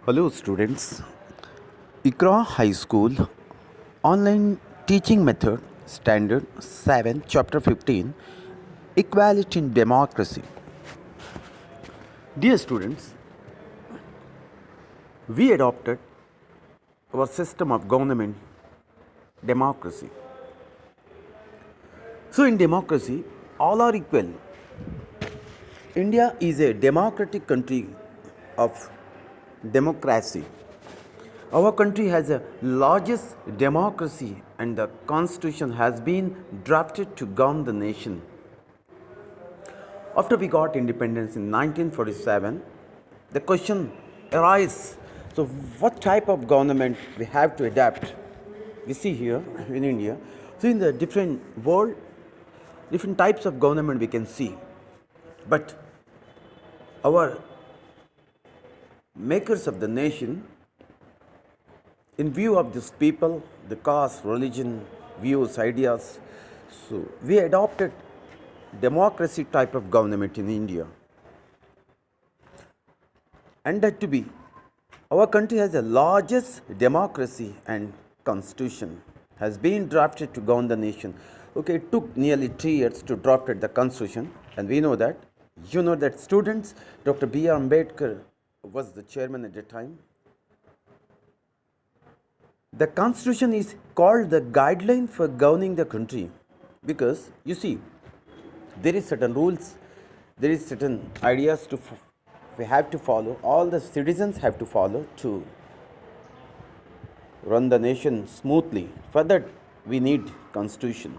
Hello, students. ICRA High School Online Teaching Method Standard 7, Chapter 15 Equality in Democracy. Dear students, we adopted our system of government democracy. So, in democracy, all are equal. India is a democratic country of democracy. Our country has the largest democracy and the constitution has been drafted to govern the nation. After we got independence in 1947, the question arises, so what type of government we have to adapt? We see here in India, so in the different world, different types of government we can see. But our makers of the nation, in view of these people, the caste, religion, views, ideas, so we adopted democracy type of government in India. And that to be, our country has the largest democracy and constitution has been drafted to govern the nation. Okay, it took nearly 3 years to draft the constitution, and we know that. You know that students, Dr. B.R. Ambedkar was the chairman at the time. The constitution is called the guideline for governing the country because you see, there is certain rules, there is certain ideas we have to follow, all the citizens have to follow to run the nation smoothly. For that we need constitution.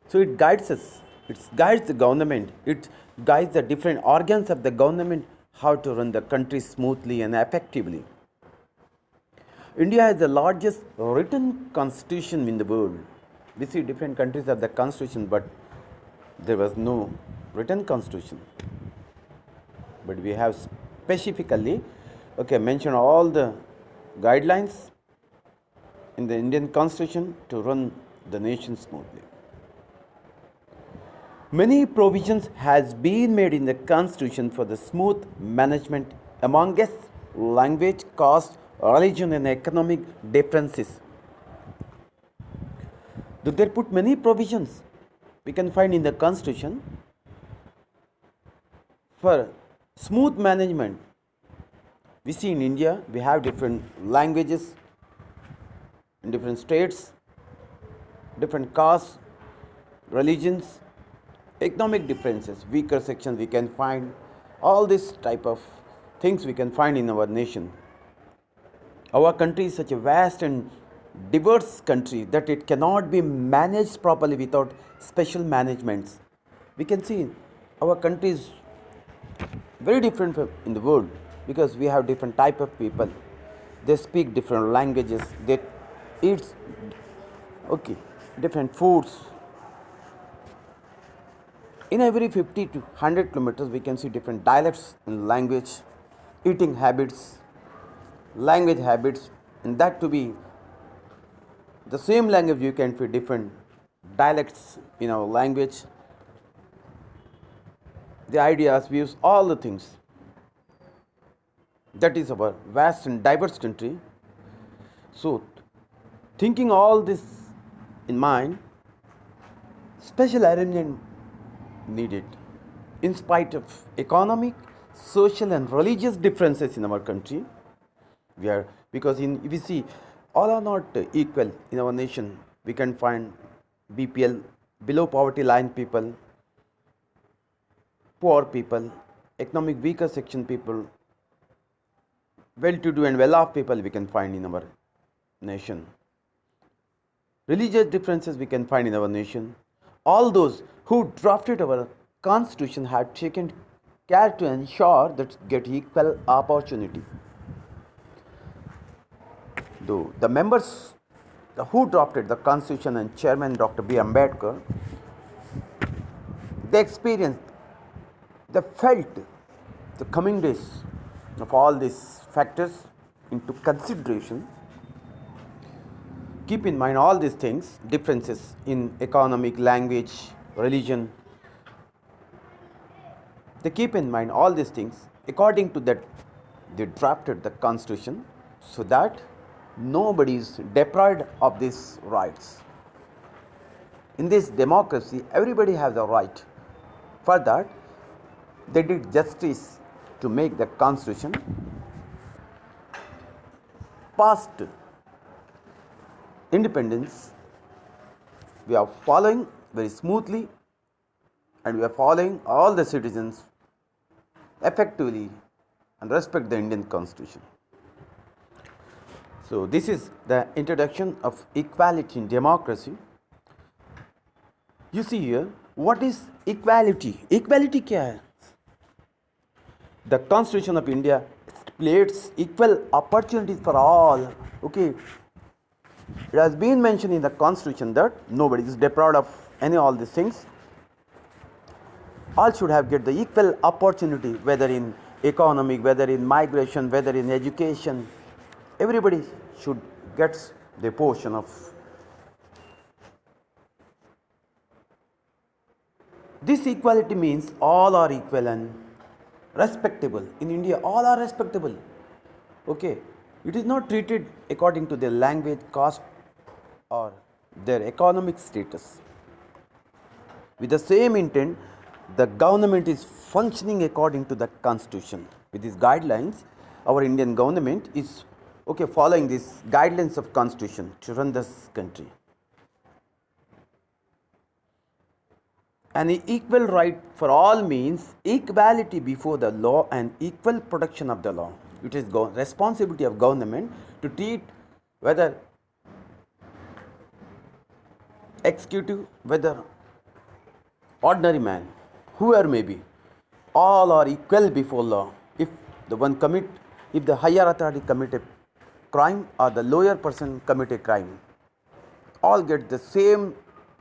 So it guides us, it guides the government, it guides the different organs of the government how to run the country smoothly and effectively. India has the largest written constitution in the world. We see different countries have the constitution, but there was no written constitution. But we have specifically, mentioned all the guidelines in the Indian constitution to run the nation smoothly. Many provisions has been made in the constitution for the smooth management among us language, caste, religion and economic differences. There put many provisions we can find in the constitution for smooth management. We see in India we have different languages in different states, different castes, religions, economic differences, weaker sections we can find, all this type of things we can find in our nation. Our country is such a vast and diverse country that it cannot be managed properly without special managements. We can see our country is very different in the world because we have different type of people. They speak different languages, they eat different foods. In every 50 to 100 kilometers we can see different dialects in language, eating habits, language habits, and that to be the same language you can find different dialects in our language, the ideas, views, all the things. That is our vast and diverse country. So, thinking all this in mind, special arrangement needed in spite of economic, social and religious differences in our country. Because if we see all are not equal in our nation. We can find BPL, below poverty line people, poor people, economic weaker section people, well-to-do and well-off people we can find in our nation. Religious differences we can find in our nation. All those who drafted our constitution had taken care to ensure that get equal opportunity. Though the members who drafted the constitution and chairman Dr. B. Ambedkar, they experienced, they felt the coming days of all these factors into consideration. Keep in mind all these things, differences in economic, language, religion. They keep in mind all these things. According to that they drafted the constitution so that nobody is deprived of these rights. In this democracy, everybody has a right. For that, they did justice to make the constitution past independence. We are following very smoothly, and we are following all the citizens effectively and respect the Indian constitution. So this is the introduction of equality in democracy. You see here, what is equality? Equality क्या है? The Constitution of India stipulates equal opportunities for all. Okay, it has been mentioned in the Constitution that nobody is deprived of any all these things. All should have get the equal opportunity, whether in economic, whether in migration, whether in education. Everybody should get the portion of. This equality means all are equal and respectable. In India, all are respectable. Okay, it is not treated according to their language, caste, or their economic status. With the same intent, the government is functioning according to the constitution. With these guidelines, our Indian government is following these guidelines of constitution to run this country. An equal right for all means equality before the law and equal protection of the law. It is responsibility of government to treat whether executive, whether ordinary man, whoever may be, all are equal before law. If the higher authority commit a crime or the lower person commit a crime, all get the same,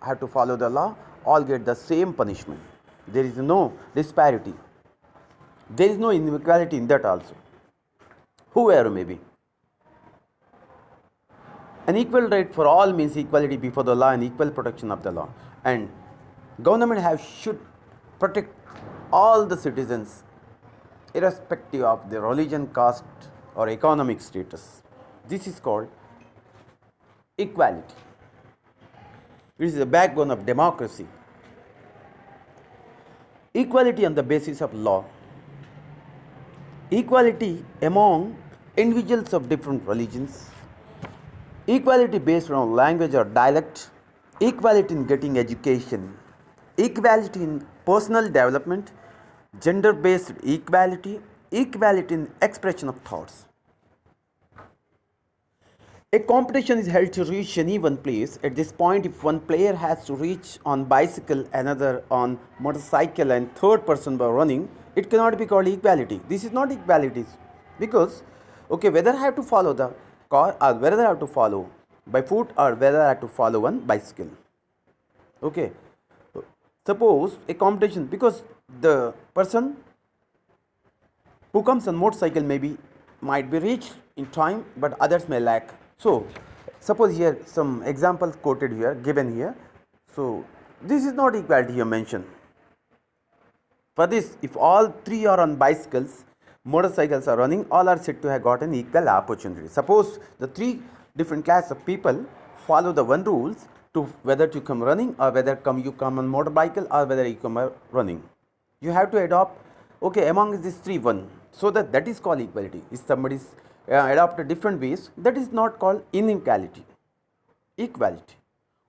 have to follow the law, all get the same punishment. There is no disparity. There is no inequality in that also, whoever may be. An equal right for all means equality before the law and equal protection of the law. And government should protect all the citizens irrespective of their religion, caste, or economic status. This is called equality. It is the backbone of democracy. Equality on the basis of law. Equality among individuals of different religions. Equality based on language or dialect. Equality in getting education. Equality in personal development. Gender based equality. Equality in expression of thoughts. A competition is held to reach any one place. At this point, if one player has to reach on bicycle, another on motorcycle, and third person by running, it cannot be called equality. This is not equality, because whether I have to follow the car or whether I have to follow by foot or whether I have to follow on bicycle. Okay, suppose a competition, because the person who comes on motorcycle might be reached in time, but others may lack. So suppose here some examples quoted here, given here. So this is not equality here mentioned. For this, if all three are on bicycles, motorcycles are running, all are said to have got an equal opportunity. Suppose the three different classes of people follow the one rules to whether to come running or whether you come on motorcycle or whether you come running. You have to adopt among these three one, so that is called equality. If somebody adopted different ways, that is not called inequality. Equality.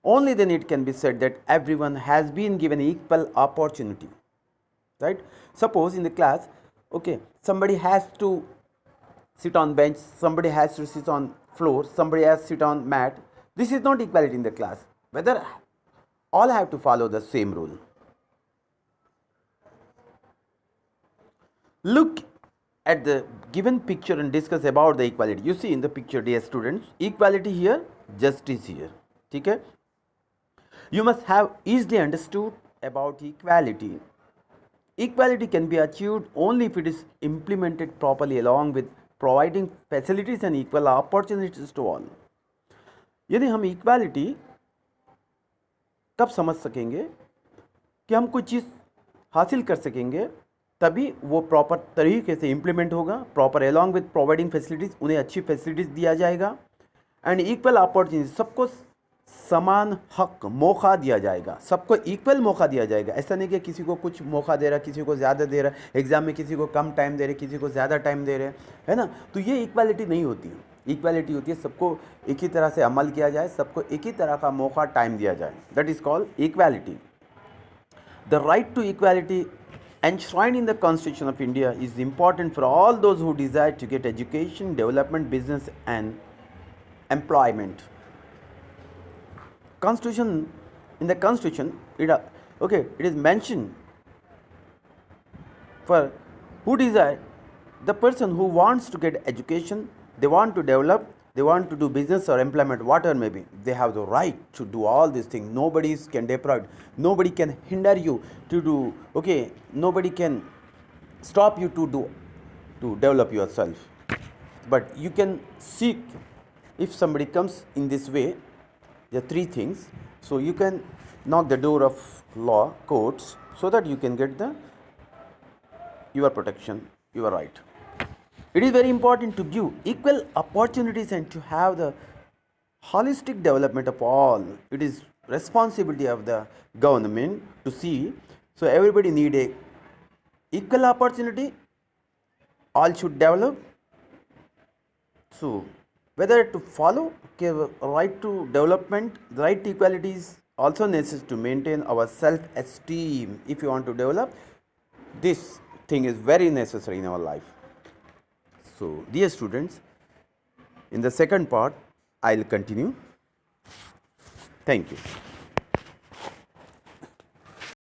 Only then it can be said that everyone has been given equal opportunity. Right? Suppose in the class, somebody has to sit on bench, somebody has to sit on floor, somebody has to sit on mat. This is not equality in the class. Whether all have to follow the same rule. Look at the given picture and discuss about the equality. You see in the picture, dear students, equality here, justice here. Okay? You must have easily understood about equality. Equality can be achieved only if it is implemented properly along with providing facilities and equal opportunities to all. यदि हम equality कब समझ सकेंगे कि हम कोई चीज़ हासिल कर सकेंगे, तभी वो प्रॉपर तरीके से इम्प्लीमेंट होगा. Proper along with providing facilities, उन्हें अच्छी फैसिलिटीज़ दिया जाएगा. एंड इक्वल अपॉर्चुनिटी, सबको समान हक मौका दिया जाएगा, सबको इक्वल मौका दिया जाएगा. ऐसा नहीं कि किसी को कुछ मौका दे रहा है, किसी को ज़्यादा दे रहा है, एग्ज़ाम में किसी को कम टाइम दे रहे, किसी को ज़्यादा टाइम दे रहे, है ना. तो ये इक्वालिटी नहीं होती है. इक्वालिटी होती है सबको एक ही तरह से अमल किया जाए, सबको एक ही तरह का मौका टाइम दिया जाए. That is called equality. The right to equality enshrined in the Constitution of India is important for all those who desire to get education, development, business, and employment. Constitution, in the Constitution, it is mentioned for who desire, the person who wants to get education, they want to develop, they want to do business or employment, whatever may be, they have the right to do all these things. Nobody can deprive, nobody can hinder you to do, nobody can stop you to develop yourself. But you can seek, if somebody comes in this way, there are three things. So you can knock the door of law courts so that you can get your protection, your right. It is very important to give equal opportunities and to have the holistic development of all. It is responsibility of the government to see. So everybody need a equal opportunity. All should develop. So whether to follow right to development, the right to equality is also necessary to maintain our self-esteem. If you want to develop, this thing is very necessary in our life. So dear students, in the second part, I will continue. Thank you.